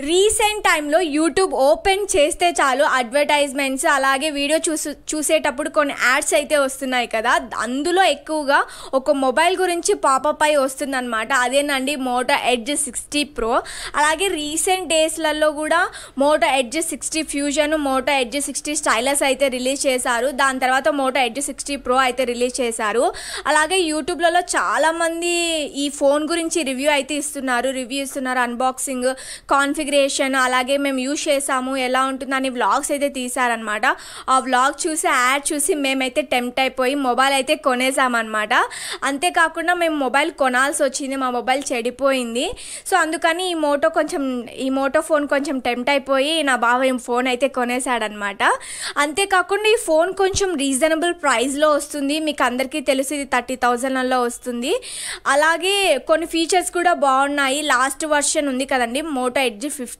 Recent టైంలో YouTube open చేస్తే చాలు అడ్వర్టైజ్మెంట్స్ అలాగే వీడియో చూసేటప్పుడు కొన్ని యాడ్స్ అయితే వస్తున్నాయి కదా. అందులో ఎక్కువగా ఒక మొబైల్ గురించి పాపప్ అయి వస్తుందన్నమాట. అదేనండి మోటో ఎడ్జ్ 60 ప్రో. అలాగే రీసెంట్ డేస్లలో కూడా Moto Edge 60 Fusion, Moto Edge 60 Stylus అయితే రిలీజ్ చేశారు. దాని తర్వాత మోటో ఎడ్జ్ 60 ప్రో అయితే రిలీజ్ చేశారు. అలాగే యూట్యూబ్లలో చాలామంది ఈ ఫోన్ గురించి రివ్యూ ఇస్తున్నారు, అన్బాక్సింగ్, కాన్ఫిగరేషన్, అలాగే మేము యూజ్ చేసాము ఎలా ఉంటుందని వ్లాగ్స్ అయితే తీసారనమాట. ఆ వ్లాగ్ చూసి యాడ్ చూసి మేమైతే టెంప్ట్ అయిపోయి మొబైల్ అయితే కొనేసామన్నమాట. అంతేకాకుండా మేము మొబైల్ కొనాల్సి వచ్చింది, మా మొబైల్ చెడిపోయింది. సో అందుకని ఈ మోటో ఫోన్ కొంచెం టెంప్ట్ అయిపోయి నా బావ ఫోన్ అయితే కొనేసాడనమాట. అంతేకాకుండా ఈ ఫోన్ కొంచెం రీజనబుల్ ప్రైస్లో వస్తుంది. మీకు అందరికీ తెలుసు ఇది 30,000లో వస్తుంది. అలాగే కొన్ని ఫీచర్స్ కూడా బాగున్నాయి. లాస్ట్ వర్షన్ ఉంది కదండి మోటో ఎడ్జ్ 50